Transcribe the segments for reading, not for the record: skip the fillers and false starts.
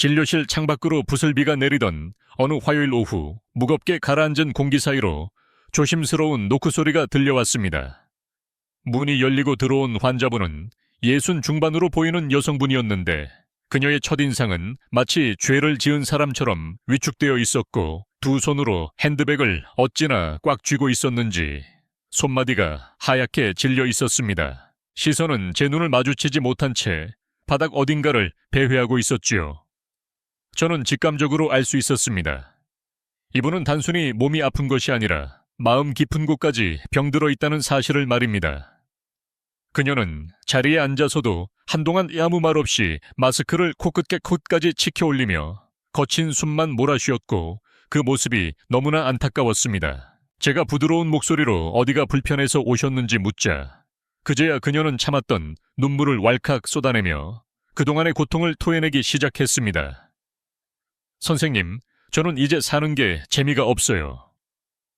진료실 창밖으로 부슬비가 내리던 어느 화요일 오후 무겁게 가라앉은 공기 사이로 조심스러운 노크 소리가 들려왔습니다. 문이 열리고 들어온 환자분은 60 중반으로 보이는 여성분이었는데 그녀의 첫인상은 마치 죄를 지은 사람처럼 위축되어 있었고 두 손으로 핸드백을 어찌나 꽉 쥐고 있었는지 손마디가 하얗게 질려 있었습니다. 시선은 제 눈을 마주치지 못한 채 바닥 어딘가를 배회하고 있었지요. 저는 직감적으로 알 수 있었습니다. 이분은 단순히 몸이 아픈 것이 아니라 마음 깊은 곳까지 병들어 있다는 사실을 말입니다. 그녀는 자리에 앉아서도 한동안 아무 말 없이 마스크를 코끝에 콧까지 치켜 올리며 거친 숨만 몰아쉬었고 그 모습이 너무나 안타까웠습니다. 제가 부드러운 목소리로 어디가 불편해서 오셨는지 묻자 그제야 그녀는 참았던 눈물을 왈칵 쏟아내며 그동안의 고통을 토해내기 시작했습니다. 선생님, 저는 이제 사는 게 재미가 없어요.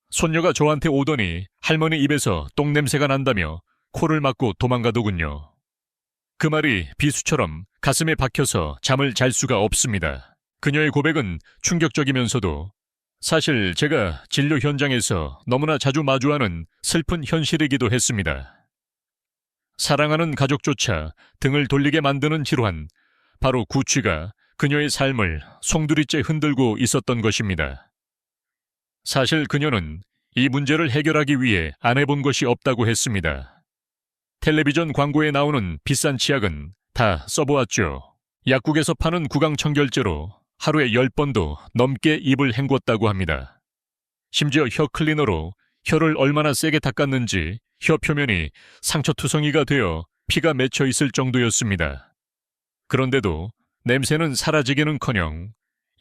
손녀가 저한테 오더니 할머니 입에서 똥냄새가 난다며 코를 막고 도망가더군요. 그 말이 비수처럼 가슴에 박혀서 잠을 잘 수가 없습니다. 그녀의 고백은 충격적이면서도 사실 제가 진료 현장에서 너무나 자주 마주하는 슬픈 현실이기도 했습니다. 사랑하는 가족조차 등을 돌리게 만드는 질환, 바로 구취가 그녀의 삶을 송두리째 흔들고 있었던 것입니다. 사실 그녀는 이 문제를 해결하기 위해 안 해본 것이 없다고 했습니다. 텔레비전 광고에 나오는 비싼 치약은 다 써보았죠. 약국에서 파는 구강청결제로 하루에 10번도 넘게 입을 헹궜다고 합니다. 심지어 혀 클리너로 혀를 얼마나 세게 닦았는지 혀 표면이 상처투성이가 되어 피가 맺혀 있을 정도였습니다. 그런데도 냄새는 사라지기는커녕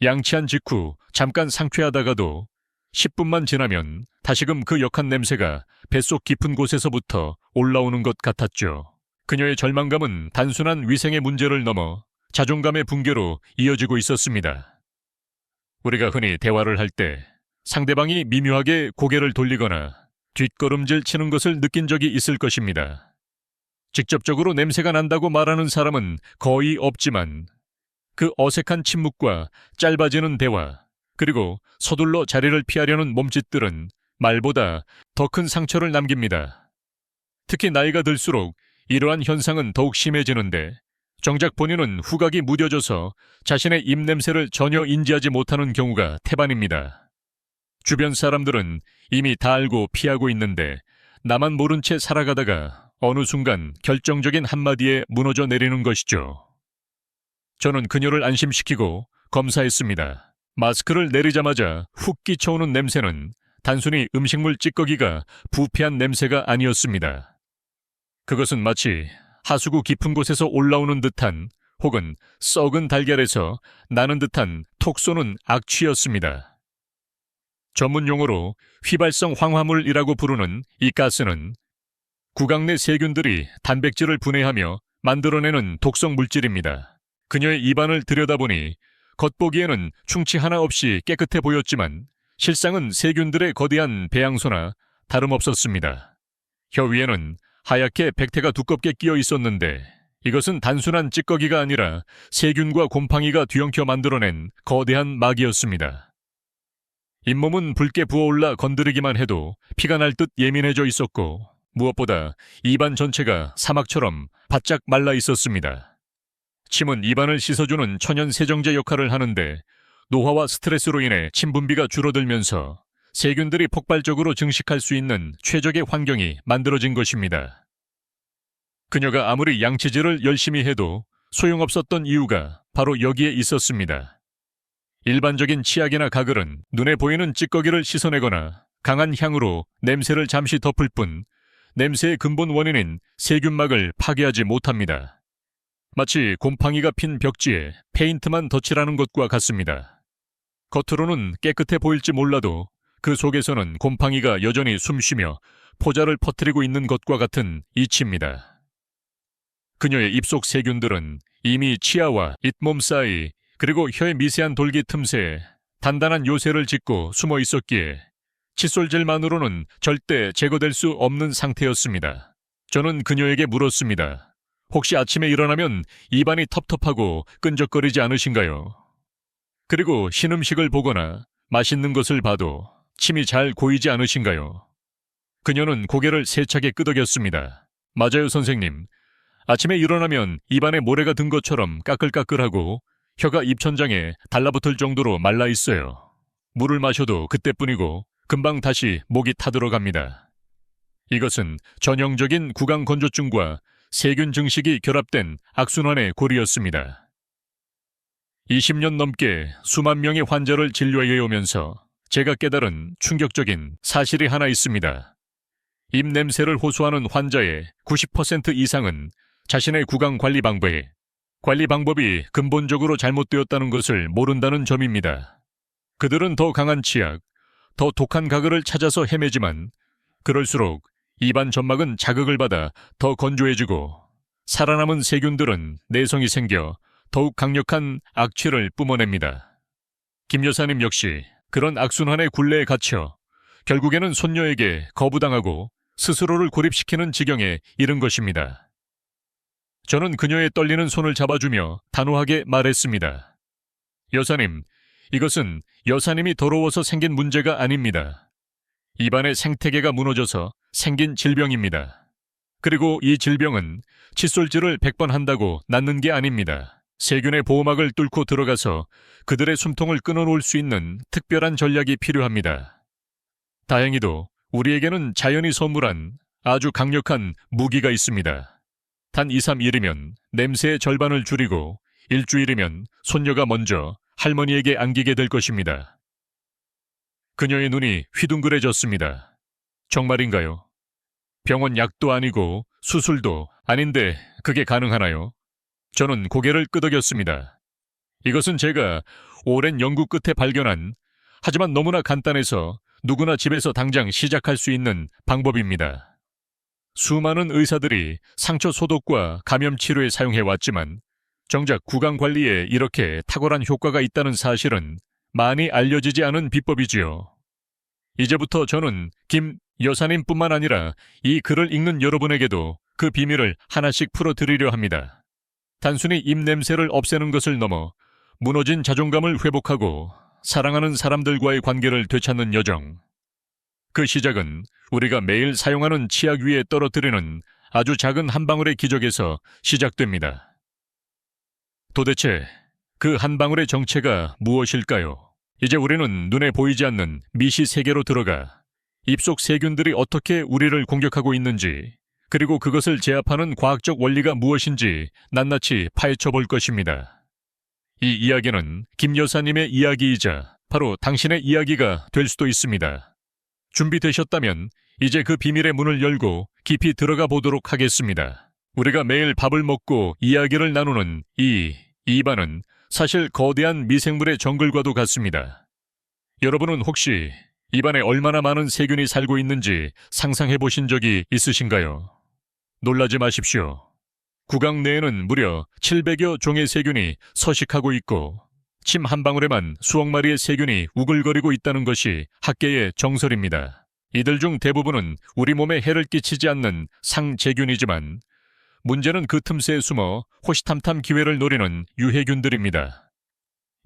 양치한 직후 잠깐 상쾌하다가도 10분만 지나면 다시금 그 역한 냄새가 뱃속 깊은 곳에서부터 올라오는 것 같았죠. 그녀의 절망감은 단순한 위생의 문제를 넘어 자존감의 붕괴로 이어지고 있었습니다. 우리가 흔히 대화를 할 때 상대방이 미묘하게 고개를 돌리거나 뒷걸음질 치는 것을 느낀 적이 있을 것입니다. 직접적으로 냄새가 난다고 말하는 사람은 거의 없지만 그 어색한 침묵과 짧아지는 대화, 그리고 서둘러 자리를 피하려는 몸짓들은 말보다 더 큰 상처를 남깁니다. 특히 나이가 들수록 이러한 현상은 더욱 심해지는데 정작 본인은 후각이 무뎌져서 자신의 입냄새를 전혀 인지하지 못하는 경우가 태반입니다. 주변 사람들은 이미 다 알고 피하고 있는데 나만 모른 채 살아가다가 어느 순간 결정적인 한마디에 무너져 내리는 것이죠. 저는 그녀를 안심시키고 검사했습니다. 마스크를 내리자마자 훅 끼쳐오는 냄새는 단순히 음식물 찌꺼기가 부패한 냄새가 아니었습니다. 그것은 마치 하수구 깊은 곳에서 올라오는 듯한 혹은 썩은 달걀에서 나는 듯한 톡 쏘는 악취였습니다. 전문 용어로 휘발성 황화물이라고 부르는 이 가스는 구강 내 세균들이 단백질을 분해하며 만들어내는 독성 물질입니다. 그녀의 입안을 들여다보니 겉보기에는 충치 하나 없이 깨끗해 보였지만 실상은 세균들의 거대한 배양소나 다름없었습니다. 혀 위에는 하얗게 백태가 두껍게 끼어 있었는데 이것은 단순한 찌꺼기가 아니라 세균과 곰팡이가 뒤엉켜 만들어낸 거대한 막이었습니다. 잇몸은 붉게 부어올라 건드리기만 해도 피가 날 듯 예민해져 있었고 무엇보다 입안 전체가 사막처럼 바짝 말라 있었습니다. 침은 입안을 씻어주는 천연 세정제 역할을 하는데 노화와 스트레스로 인해 침 분비가 줄어들면서 세균들이 폭발적으로 증식할 수 있는 최적의 환경이 만들어진 것입니다. 그녀가 아무리 양치질을 열심히 해도 소용없었던 이유가 바로 여기에 있었습니다. 일반적인 치약이나 가글은 눈에 보이는 찌꺼기를 씻어내거나 강한 향으로 냄새를 잠시 덮을 뿐 냄새의 근본 원인인 세균막을 파괴하지 못합니다. 마치 곰팡이가 핀 벽지에 페인트만 덧칠하는 것과 같습니다. 겉으로는 깨끗해 보일지 몰라도 그 속에서는 곰팡이가 여전히 숨쉬며 포자를 퍼뜨리고 있는 것과 같은 이치입니다. 그녀의 입속 세균들은 이미 치아와 잇몸 사이 그리고 혀의 미세한 돌기 틈새에 단단한 요새를 짓고 숨어 있었기에 칫솔질만으로는 절대 제거될 수 없는 상태였습니다. 저는 그녀에게 물었습니다. 혹시 아침에 일어나면 입안이 텁텁하고 끈적거리지 않으신가요? 그리고 신음식을 보거나 맛있는 것을 봐도 침이 잘 고이지 않으신가요? 그녀는 고개를 세차게 끄덕였습니다. 맞아요, 선생님. 아침에 일어나면 입안에 모래가 든 것처럼 까끌까끌하고 혀가 입천장에 달라붙을 정도로 말라 있어요. 물을 마셔도 그때뿐이고 금방 다시 목이 타들어갑니다. 이것은 전형적인 구강건조증과 세균 증식이 결합된 악순환의 고리였습니다. 20년 넘게 수만 명의 환자를 진료해 오면서 제가 깨달은 충격적인 사실이 하나 있습니다. 입 냄새를 호소하는 환자의 90% 이상은 자신의 구강 관리 방법이 근본적으로 잘못되었다는 것을 모른다는 점입니다. 그들은 더 강한 치약, 더 독한 가글을 찾아서 헤매지만 그럴수록 입안 점막은 자극을 받아 더 건조해지고 살아남은 세균들은 내성이 생겨 더욱 강력한 악취를 뿜어냅니다. 김 여사님 역시 그런 악순환의 굴레에 갇혀 결국에는 손녀에게 거부당하고 스스로를 고립시키는 지경에 이른 것입니다. 저는 그녀의 떨리는 손을 잡아주며 단호하게 말했습니다. 여사님, 이것은 여사님이 더러워서 생긴 문제가 아닙니다. 입안의 생태계가 무너져서 생긴 질병입니다. 그리고 이 질병은 칫솔질을 100번 한다고 낫는 게 아닙니다. 세균의 보호막을 뚫고 들어가서 그들의 숨통을 끊어놓을 수 있는 특별한 전략이 필요합니다. 다행히도 우리에게는 자연이 선물한 아주 강력한 무기가 있습니다. 단 2, 3일이면 냄새의 절반을 줄이고 일주일이면 손녀가 먼저 할머니에게 안기게 될 것입니다. 그녀의 눈이 휘둥그레졌습니다. 정말인가요? 병원 약도 아니고 수술도 아닌데 그게 가능하나요? 저는 고개를 끄덕였습니다. 이것은 제가 오랜 연구 끝에 발견한 하지만 너무나 간단해서 누구나 집에서 당장 시작할 수 있는 방법입니다. 수많은 의사들이 상처 소독과 감염 치료에 사용해왔지만 정작 구강 관리에 이렇게 탁월한 효과가 있다는 사실은 많이 알려지지 않은 비법이지요. 이제부터 저는 김 여사님뿐만 아니라 이 글을 읽는 여러분에게도 그 비밀을 하나씩 풀어드리려 합니다. 단순히 입냄새를 없애는 것을 넘어 무너진 자존감을 회복하고 사랑하는 사람들과의 관계를 되찾는 여정. 그 시작은 우리가 매일 사용하는 치약 위에 떨어뜨리는 아주 작은 한 방울의 기적에서 시작됩니다. 도대체 그 한 방울의 정체가 무엇일까요? 이제 우리는 눈에 보이지 않는 미시 세계로 들어가 입속 세균들이 어떻게 우리를 공격하고 있는지, 그리고 그것을 제압하는 과학적 원리가 무엇인지 낱낱이 파헤쳐 볼 것입니다. 이 이야기는 김 여사님의 이야기이자 바로 당신의 이야기가 될 수도 있습니다. 준비되셨다면 이제 그 비밀의 문을 열고 깊이 들어가 보도록 하겠습니다. 우리가 매일 밥을 먹고 이야기를 나누는 이 입안은 사실 거대한 미생물의 정글과도 같습니다. 여러분은 혹시 입안에 얼마나 많은 세균이 살고 있는지 상상해 보신 적이 있으신가요? 놀라지 마십시오. 구강 내에는 무려 700여 종의 세균이 서식하고 있고 침 한 방울에만 수억 마리의 세균이 우글거리고 있다는 것이 학계의 정설입니다. 이들 중 대부분은 우리 몸에 해를 끼치지 않는 상재균이지만 문제는 그 틈새에 숨어 호시탐탐 기회를 노리는 유해균들입니다.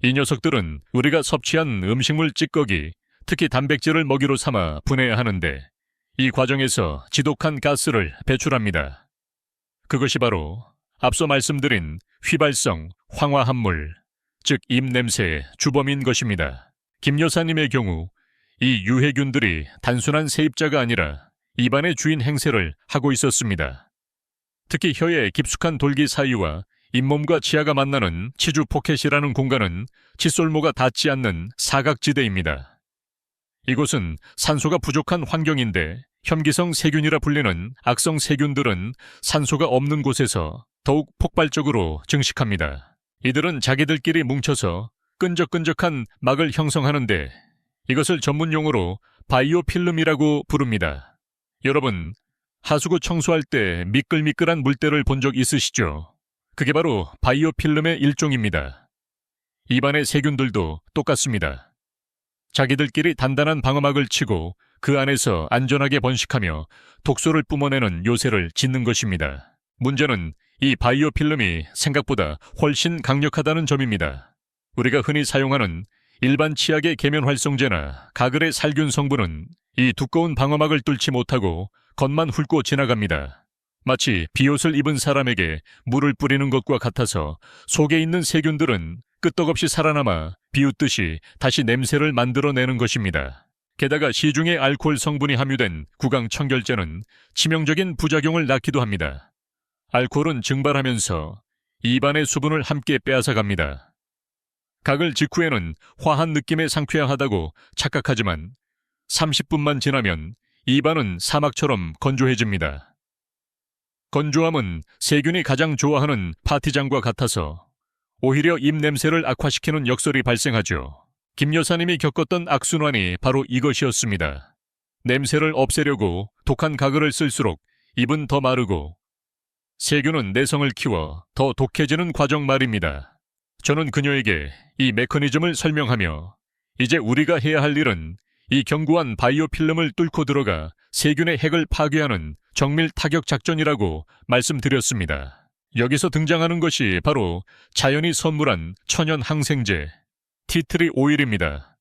이 녀석들은 우리가 섭취한 음식물 찌꺼기, 특히 단백질을 먹이로 삼아 분해야 하는데 이 과정에서 지독한 가스를 배출합니다. 그것이 바로 앞서 말씀드린 휘발성 황화합물, 즉 입냄새의 주범인 것입니다. 김 여사님의 경우 이 유해균들이 단순한 세입자가 아니라 입안의 주인 행세를 하고 있었습니다. 특히 혀의 깊숙한 돌기 사이와 잇몸과 치아가 만나는 치주 포켓이라는 공간은 칫솔모가 닿지 않는 사각지대입니다. 이곳은 산소가 부족한 환경인데 혐기성 세균이라 불리는 악성 세균들은 산소가 없는 곳에서 더욱 폭발적으로 증식합니다. 이들은 자기들끼리 뭉쳐서 끈적끈적한 막을 형성하는데 이것을 전문용어로 바이오필름이라고 부릅니다. 여러분, 하수구 청소할 때 미끌미끌한 물때를 본 적 있으시죠? 그게 바로 바이오필름의 일종입니다. 입안의 세균들도 똑같습니다. 자기들끼리 단단한 방어막을 치고 그 안에서 안전하게 번식하며 독소를 뿜어내는 요새를 짓는 것입니다. 문제는 이 바이오필름이 생각보다 훨씬 강력하다는 점입니다. 우리가 흔히 사용하는 일반 치약의 계면활성제나 가글의 살균 성분은 이 두꺼운 방어막을 뚫지 못하고 겉만 훑고 지나갑니다. 마치 비옷을 입은 사람에게 물을 뿌리는 것과 같아서 속에 있는 세균들은 끄떡없이 살아남아 비웃듯이 다시 냄새를 만들어내는 것입니다. 게다가 시중에 알코올 성분이 함유된 구강청결제는 치명적인 부작용을 낳기도 합니다. 알코올은 증발하면서 입안의 수분을 함께 빼앗아갑니다. 가글 직후에는 화한 느낌의 상쾌하다고 착각하지만 30분만 지나면 입안은 사막처럼 건조해집니다. 건조함은 세균이 가장 좋아하는 파티장과 같아서 오히려 입 냄새를 악화시키는 역설이 발생하죠. 김 여사님이 겪었던 악순환이 바로 이것이었습니다. 냄새를 없애려고 독한 가글을 쓸수록 입은 더 마르고 세균은 내성을 키워 더 독해지는 과정 말입니다. 저는 그녀에게 이 메커니즘을 설명하며 이제 우리가 해야 할 일은 이 견고한 바이오 필름을 뚫고 들어가 세균의 핵을 파괴하는 정밀 타격 작전이라고 말씀드렸습니다. 여기서 등장하는 것이 바로 자연이 선물한 천연 항생제 티트리 오일입니다.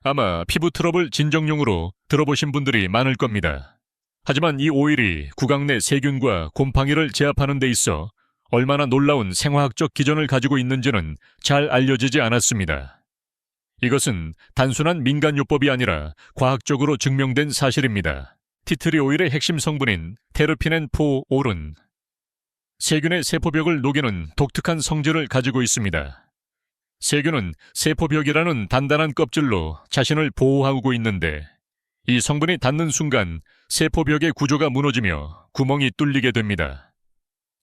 아마 피부 트러블 진정용으로 들어보신 분들이 많을 겁니다. 하지만 이 오일이 구강 내 세균과 곰팡이를 제압하는 데 있어 얼마나 놀라운 생화학적 기전을 가지고 있는지는 잘 알려지지 않았습니다. 이것은 단순한 민간요법이 아니라 과학적으로 증명된 사실입니다. 티트리 오일의 핵심 성분인 테르피넨 포올은 세균의 세포벽을 녹이는 독특한 성질을 가지고 있습니다. 세균은 세포벽이라는 단단한 껍질로 자신을 보호하고 있는데 이 성분이 닿는 순간 세포벽의 구조가 무너지며 구멍이 뚫리게 됩니다.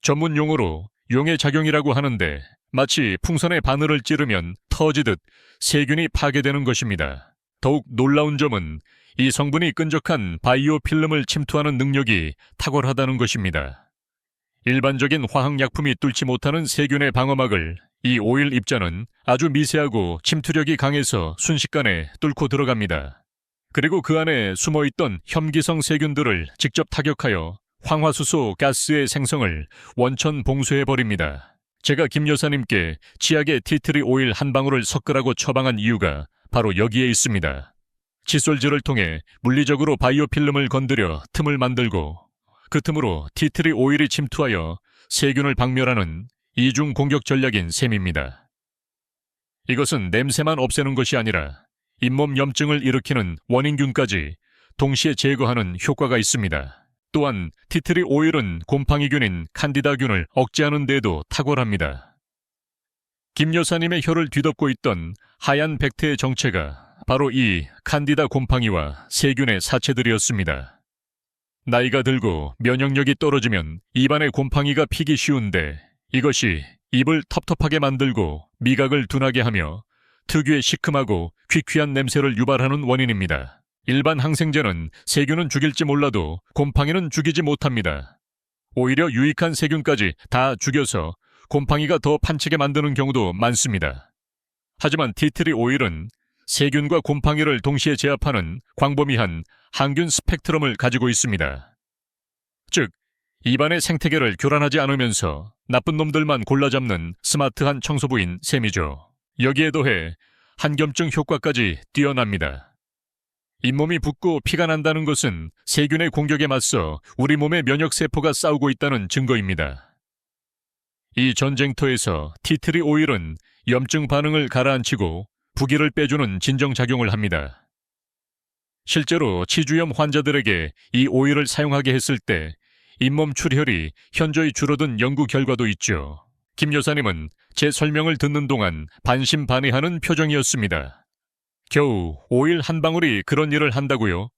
전문 용어로 용의 작용이라고 하는데 마치 풍선의 바늘을 찌르면 터지듯 세균이 파괴되는 것입니다. 더욱 놀라운 점은 이 성분이 끈적한 바이오 필름을 침투하는 능력이 탁월하다는 것입니다. 일반적인 화학약품이 뚫지 못하는 세균의 방어막을 이 오일 입자는 아주 미세하고 침투력이 강해서 순식간에 뚫고 들어갑니다. 그리고 그 안에 숨어있던 혐기성 세균들을 직접 타격하여 황화수소 가스의 생성을 원천 봉쇄해버립니다. 제가 김 여사님께 치약에 티트리 오일 한 방울을 섞으라고 처방한 이유가 바로 여기에 있습니다. 칫솔질을 통해 물리적으로 바이오 필름을 건드려 틈을 만들고 그 틈으로 티트리 오일이 침투하여 세균을 박멸하는 이중 공격 전략인 셈입니다. 이것은 냄새만 없애는 것이 아니라 잇몸 염증을 일으키는 원인균까지 동시에 제거하는 효과가 있습니다. 또한 티트리 오일은 곰팡이균인 칸디다균을 억제하는 데에도 탁월합니다. 김 여사님의 혀를 뒤덮고 있던 하얀 백태의 정체가 바로 이 칸디다 곰팡이와 세균의 사체들이었습니다. 나이가 들고 면역력이 떨어지면 입안에 곰팡이가 피기 쉬운데 이것이 입을 텁텁하게 만들고 미각을 둔하게 하며 특유의 시큼하고 퀴퀴한 냄새를 유발하는 원인입니다. 일반 항생제는 세균은 죽일지 몰라도 곰팡이는 죽이지 못합니다. 오히려 유익한 세균까지 다 죽여서 곰팡이가 더 판치게 만드는 경우도 많습니다. 하지만 티트리 오일은 세균과 곰팡이를 동시에 제압하는 광범위한 항균 스펙트럼을 가지고 있습니다. 즉, 입안의 생태계를 교란하지 않으면서 나쁜 놈들만 골라잡는 스마트한 청소부인 셈이죠. 여기에 더해 한겸증 효과까지 뛰어납니다. 잇몸이 붓고 피가 난다는 것은 세균의 공격에 맞서 우리 몸의 면역세포가 싸우고 있다는 증거입니다. 이 전쟁터에서 티트리 오일은 염증 반응을 가라앉히고 부기를 빼주는 진정작용을 합니다. 실제로 치주염 환자들에게 이 오일을 사용하게 했을 때 잇몸 출혈이 현저히 줄어든 연구 결과도 있죠. 김 여사님은 제 설명을 듣는 동안 반신반의하는 표정이었습니다. 겨우 오일 한 방울이 그런 일을 한다고요?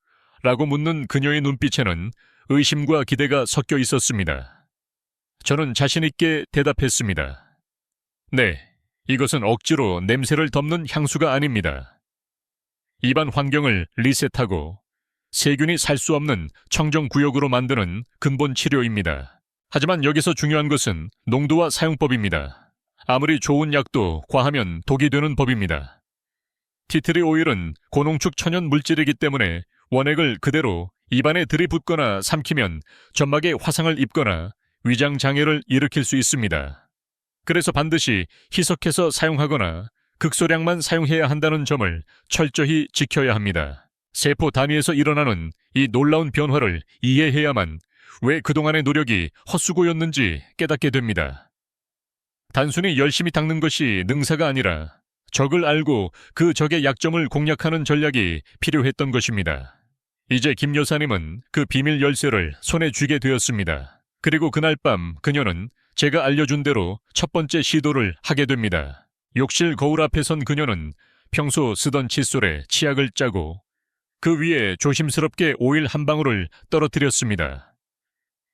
라고 묻는 그녀의 눈빛에는 의심과 기대가 섞여 있었습니다. 저는 자신 있게 대답했습니다. 네, 이것은 억지로 냄새를 덮는 향수가 아닙니다. 입안 환경을 리셋하고 세균이 살 수 없는 청정구역으로 만드는 근본 치료입니다. 하지만 여기서 중요한 것은 농도와 사용법입니다. 아무리 좋은 약도 과하면 독이 되는 법입니다. 티트리 오일은 고농축 천연 물질이기 때문에 원액을 그대로 입안에 들이붓거나 삼키면 점막에 화상을 입거나 위장 장애를 일으킬 수 있습니다. 그래서 반드시 희석해서 사용하거나 극소량만 사용해야 한다는 점을 철저히 지켜야 합니다. 세포 단위에서 일어나는 이 놀라운 변화를 이해해야만 왜 그동안의 노력이 헛수고였는지 깨닫게 됩니다. 단순히 열심히 닦는 것이 능사가 아니라 적을 알고 그 적의 약점을 공략하는 전략이 필요했던 것입니다. 이제 김 여사님은 그 비밀 열쇠를 손에 쥐게 되었습니다. 그리고 그날 밤 그녀는 제가 알려준 대로 첫 번째 시도를 하게 됩니다. 욕실 거울 앞에 선 그녀는 평소 쓰던 칫솔에 치약을 짜고 그 위에 조심스럽게 오일 한 방울을 떨어뜨렸습니다.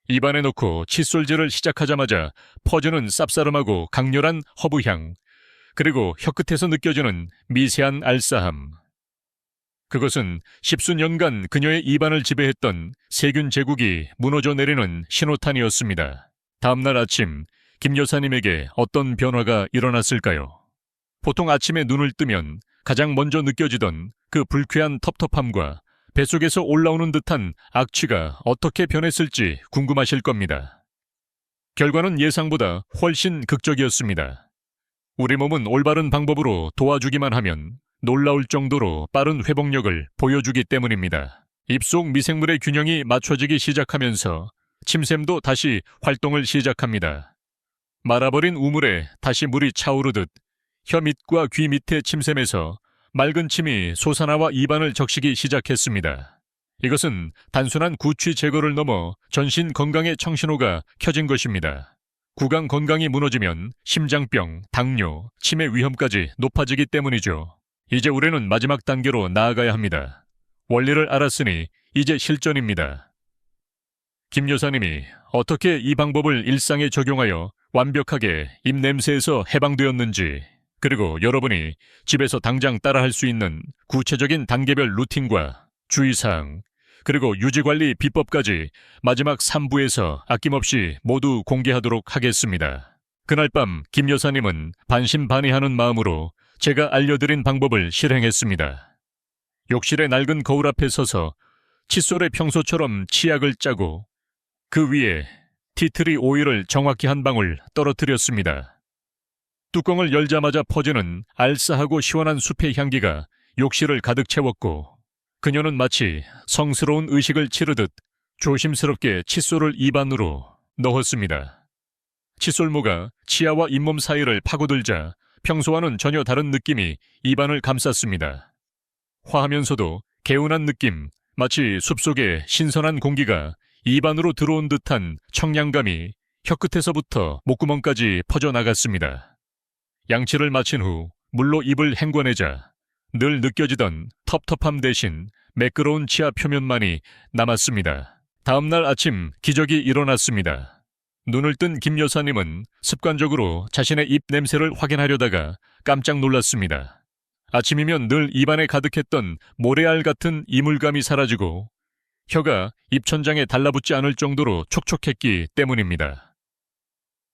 입안에 넣고 칫솔질을 시작하자마자 퍼지는 쌉싸름하고 강렬한 허브향, 그리고 혀끝에서 느껴지는 미세한 알싸함. 그것은 십수년간 그녀의 입안을 지배했던 세균 제국이 무너져 내리는 신호탄이었습니다. 다음날 아침, 김 여사님에게 어떤 변화가 일어났을까요? 보통 아침에 눈을 뜨면 가장 먼저 느껴지던 그 불쾌한 텁텁함과 뱃속에서 올라오는 듯한 악취가 어떻게 변했을지 궁금하실 겁니다. 결과는 예상보다 훨씬 극적이었습니다. 우리 몸은 올바른 방법으로 도와주기만 하면 놀라울 정도로 빠른 회복력을 보여주기 때문입니다. 입속 미생물의 균형이 맞춰지기 시작하면서 침샘도 다시 활동을 시작합니다. 말아버린 우물에 다시 물이 차오르듯 혀 밑과 귀 밑의 침샘에서 맑은 침이 솟아나와 입안을 적시기 시작했습니다. 이것은 단순한 구취 제거를 넘어 전신 건강의 청신호가 켜진 것입니다. 구강 건강이 무너지면 심장병, 당뇨, 치매 위험까지 높아지기 때문이죠. 이제 우리는 마지막 단계로 나아가야 합니다. 원리를 알았으니 이제 실전입니다. 김 여사님이 어떻게 이 방법을 일상에 적용하여 완벽하게 입냄새에서 해방되었는지, 그리고 여러분이 집에서 당장 따라할 수 있는 구체적인 단계별 루틴과 주의사항, 그리고 유지관리 비법까지 마지막 3부에서 아낌없이 모두 공개하도록 하겠습니다. 그날 밤 김 여사님은 반신반의하는 마음으로 제가 알려드린 방법을 실행했습니다. 욕실의 낡은 거울 앞에 서서 칫솔에 평소처럼 치약을 짜고 그 위에 티트리 오일을 정확히 한 방울 떨어뜨렸습니다. 뚜껑을 열자마자 퍼지는 알싸하고 시원한 숲의 향기가 욕실을 가득 채웠고 그녀는 마치 성스러운 의식을 치르듯 조심스럽게 칫솔을 입안으로 넣었습니다. 칫솔모가 치아와 잇몸 사이를 파고들자 평소와는 전혀 다른 느낌이 입안을 감쌌습니다. 화하면서도 개운한 느낌, 마치 숲속의 신선한 공기가 입안으로 들어온 듯한 청량감이 혀끝에서부터 목구멍까지 퍼져나갔습니다. 양치를 마친 후 물로 입을 헹궈내자 늘 느껴지던 텁텁함 대신 매끄러운 치아 표면만이 남았습니다. 다음날 아침 기적이 일어났습니다. 눈을 뜬 김 여사님은 습관적으로 자신의 입 냄새를 확인하려다가 깜짝 놀랐습니다. 아침이면 늘 입안에 가득했던 모래알 같은 이물감이 사라지고 혀가 입천장에 달라붙지 않을 정도로 촉촉했기 때문입니다.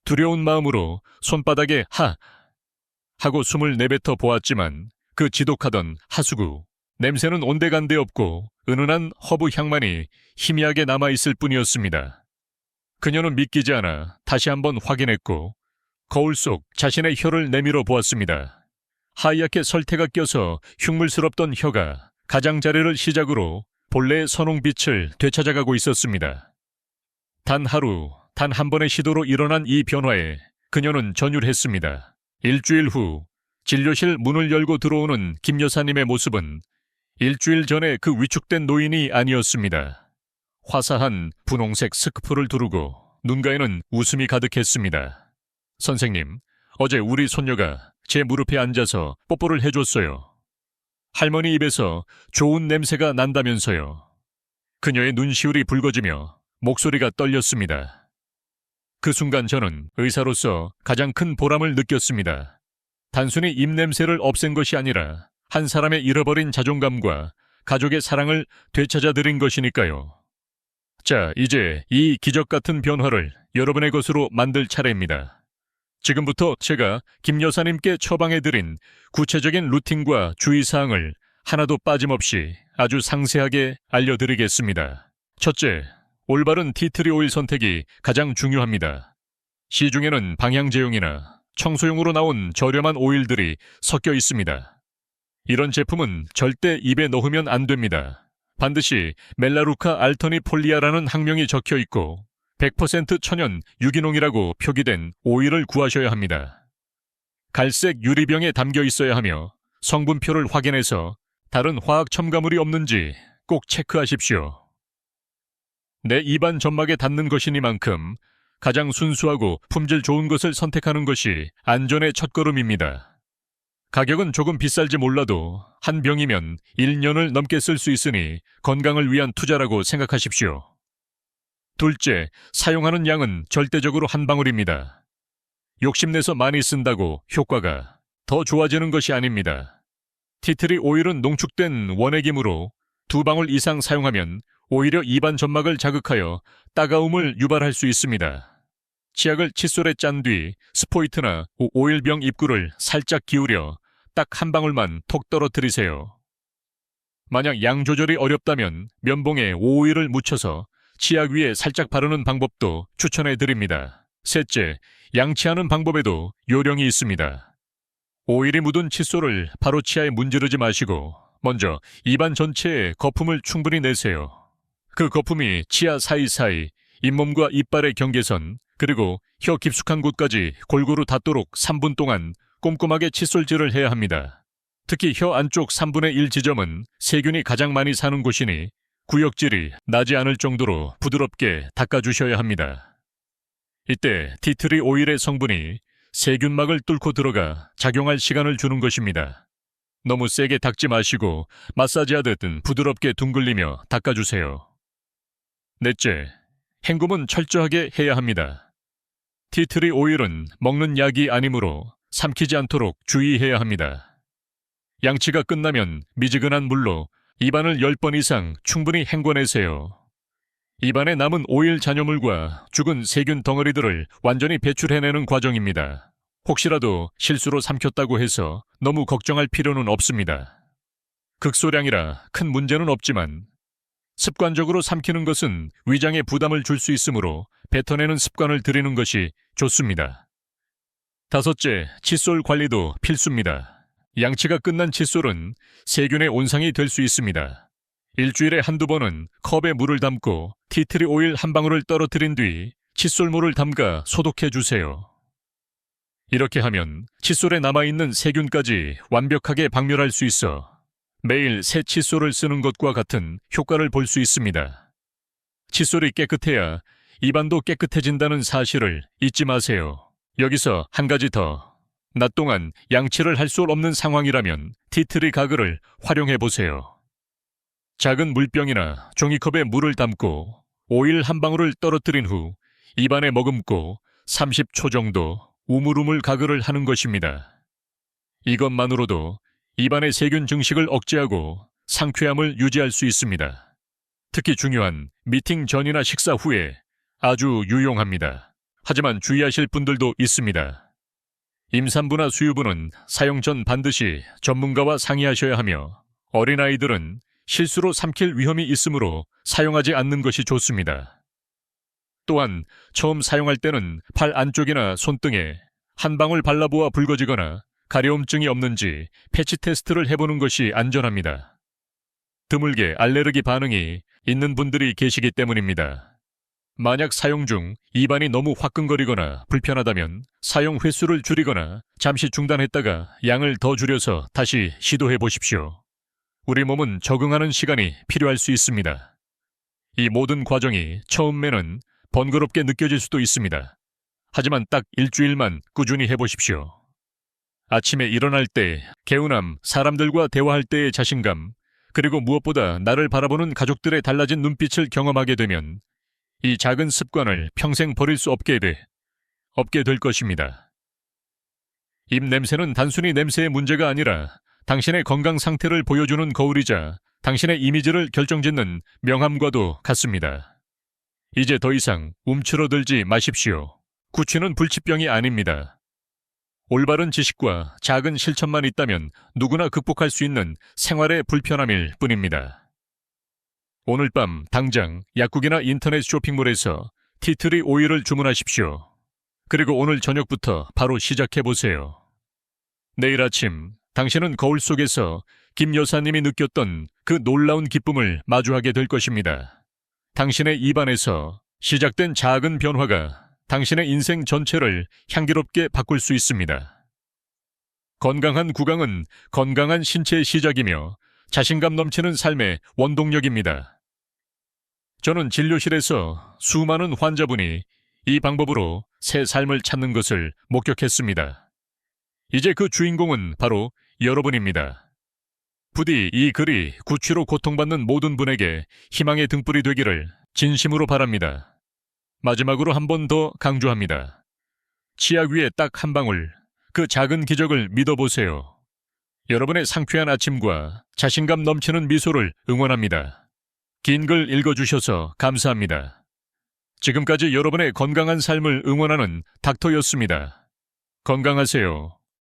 두려운 마음으로 손바닥에 하고 숨을 내뱉어 보았지만 그 지독하던 하수구, 냄새는 온데간데 없고 은은한 허브 향만이 희미하게 남아있을 뿐이었습니다. 그녀는 믿기지 않아 다시 한번 확인했고 거울 속 자신의 혀를 내밀어 보았습니다. 하얗게 설태가 껴서 흉물스럽던 혀가 가장자리를 시작으로 본래의 선홍빛을 되찾아가고 있었습니다. 단 하루, 단 한 번의 시도로 일어난 이 변화에 그녀는 전율했습니다. 일주일 후 진료실 문을 열고 들어오는 김 여사님의 모습은 일주일 전에 그 위축된 노인이 아니었습니다. 화사한 분홍색 스카프를 두르고 눈가에는 웃음이 가득했습니다. 선생님, 어제 우리 손녀가 제 무릎에 앉아서 뽀뽀를 해줬어요. 할머니 입에서 좋은 냄새가 난다면서요. 그녀의 눈시울이 붉어지며 목소리가 떨렸습니다. 그 순간 저는 의사로서 가장 큰 보람을 느꼈습니다. 단순히 입냄새를 없앤 것이 아니라 한 사람의 잃어버린 자존감과 가족의 사랑을 되찾아드린 것이니까요. 자, 이제 이 기적 같은 변화를 여러분의 것으로 만들 차례입니다. 지금부터 제가 김 여사님께 처방해드린 구체적인 루틴과 주의사항을 하나도 빠짐없이 아주 상세하게 알려드리겠습니다. 첫째, 올바른 티트리 오일 선택이 가장 중요합니다. 시중에는 방향제용이나 청소용으로 나온 저렴한 오일들이 섞여 있습니다. 이런 제품은 절대 입에 넣으면 안 됩니다. 반드시 멜라루카 알터니폴리아라는 학명이 적혀 있고 100% 천연 유기농이라고 표기된 오일을 구하셔야 합니다. 갈색 유리병에 담겨 있어야 하며 성분표를 확인해서 다른 화학 첨가물이 없는지 꼭 체크하십시오. 내 입안 점막에 닿는 것이니만큼 가장 순수하고 품질 좋은 것을 선택하는 것이 안전의 첫걸음입니다. 가격은 조금 비쌀지 몰라도 한 병이면 1년을 넘게 쓸 수 있으니 건강을 위한 투자라고 생각하십시오. 둘째, 사용하는 양은 절대적으로 한 방울입니다. 욕심내서 많이 쓴다고 효과가 더 좋아지는 것이 아닙니다. 티트리 오일은 농축된 원액이므로 2방울 이상 사용하면 오히려 입안 점막을 자극하여 따가움을 유발할 수 있습니다. 치약을 칫솔에 짠 뒤 스포이트나 오일병 입구를 살짝 기울여 딱 한 방울만 톡 떨어뜨리세요. 만약 양 조절이 어렵다면 면봉에 오일을 묻혀서 치약 위에 살짝 바르는 방법도 추천해 드립니다. 셋째, 양치하는 방법에도 요령이 있습니다. 오일이 묻은 칫솔을 바로 치아에 문지르지 마시고 먼저 입안 전체에 거품을 충분히 내세요. 그 거품이 치아 사이사이, 잇몸과 이빨의 경계선, 그리고 혀 깊숙한 곳까지 골고루 닿도록 3분 동안 꼼꼼하게 칫솔질을 해야 합니다. 특히 혀 안쪽 3분의 1 지점은 세균이 가장 많이 사는 곳이니 구역질이 나지 않을 정도로 부드럽게 닦아주셔야 합니다. 이때 티트리 오일의 성분이 세균막을 뚫고 들어가 작용할 시간을 주는 것입니다. 너무 세게 닦지 마시고 마사지하듯 부드럽게 둥글리며 닦아주세요. 넷째, 헹굼은 철저하게 해야 합니다. 티트리 오일은 먹는 약이 아니므로 삼키지 않도록 주의해야 합니다. 양치가 끝나면 미지근한 물로 입안을 10번 이상 충분히 헹궈내세요. 입안에 남은 오일 잔여물과 죽은 세균 덩어리들을 완전히 배출해내는 과정입니다. 혹시라도 실수로 삼켰다고 해서 너무 걱정할 필요는 없습니다. 극소량이라 큰 문제는 없지만 습관적으로 삼키는 것은 위장에 부담을 줄 수 있으므로 뱉어내는 습관을 들이는 것이 좋습니다. 다섯째, 칫솔 관리도 필수입니다. 양치가 끝난 칫솔은 세균의 온상이 될 수 있습니다. 일주일에 한두 번은 컵에 물을 담고 티트리 오일 한 방울을 떨어뜨린 뒤 칫솔물을 담가 소독해 주세요. 이렇게 하면 칫솔에 남아있는 세균까지 완벽하게 박멸할 수 있어 매일 새 칫솔을 쓰는 것과 같은 효과를 볼 수 있습니다. 칫솔이 깨끗해야 입안도 깨끗해진다는 사실을 잊지 마세요. 여기서 한 가지 더. 낮 동안 양치를 할 수 없는 상황이라면 티트리 가글을 활용해 보세요. 작은 물병이나 종이컵에 물을 담고 오일 한 방울을 떨어뜨린 후 입안에 머금고 30초 정도 우물우물 가글을 하는 것입니다. 이것만으로도 입안의 세균 증식을 억제하고 상쾌함을 유지할 수 있습니다. 특히 중요한 미팅 전이나 식사 후에 아주 유용합니다. 하지만 주의하실 분들도 있습니다. 임산부나 수유부는 사용 전 반드시 전문가와 상의하셔야 하며 어린아이들은 실수로 삼킬 위험이 있으므로 사용하지 않는 것이 좋습니다. 또한 처음 사용할 때는 팔 안쪽이나 손등에 한 방울 발라보아 붉어지거나 가려움증이 없는지 패치 테스트를 해보는 것이 안전합니다. 드물게 알레르기 반응이 있는 분들이 계시기 때문입니다. 만약 사용 중 입안이 너무 화끈거리거나 불편하다면 사용 횟수를 줄이거나 잠시 중단했다가 양을 더 줄여서 다시 시도해 보십시오. 우리 몸은 적응하는 시간이 필요할 수 있습니다. 이 모든 과정이 처음에는 번거롭게 느껴질 수도 있습니다. 하지만 딱 일주일만 꾸준히 해보십시오. 아침에 일어날 때 개운함, 사람들과 대화할 때의 자신감, 그리고 무엇보다 나를 바라보는 가족들의 달라진 눈빛을 경험하게 되면 이 작은 습관을 평생 버릴 수 없게 될 것입니다. 입 냄새는 단순히 냄새의 문제가 아니라 당신의 건강 상태를 보여주는 거울이자 당신의 이미지를 결정짓는 명함과도 같습니다. 이제 더 이상 움츠러들지 마십시오. 구취는 불치병이 아닙니다. 올바른 지식과 작은 실천만 있다면 누구나 극복할 수 있는 생활의 불편함일 뿐입니다. 오늘 밤 당장 약국이나 인터넷 쇼핑몰에서 티트리 오일을 주문하십시오. 그리고 오늘 저녁부터 바로 시작해보세요. 내일 아침 당신은 거울 속에서 김 여사님이 느꼈던 그 놀라운 기쁨을 마주하게 될 것입니다. 당신의 입안에서 시작된 작은 변화가 당신의 인생 전체를 향기롭게 바꿀 수 있습니다. 건강한 구강은 건강한 신체의 시작이며 자신감 넘치는 삶의 원동력입니다. 저는 진료실에서 수많은 환자분이 이 방법으로 새 삶을 찾는 것을 목격했습니다. 이제 그 주인공은 바로 여러분입니다. 부디 이 글이 구취로 고통받는 모든 분에게 희망의 등불이 되기를 진심으로 바랍니다. 마지막으로 한 번 더 강조합니다. 치약 위에 딱 한 방울, 그 작은 기적을 믿어보세요. 여러분의 상쾌한 아침과 자신감 넘치는 미소를 응원합니다. 긴 글 읽어주셔서 감사합니다. 지금까지 여러분의 건강한 삶을 응원하는 닥터였습니다. 건강하세요.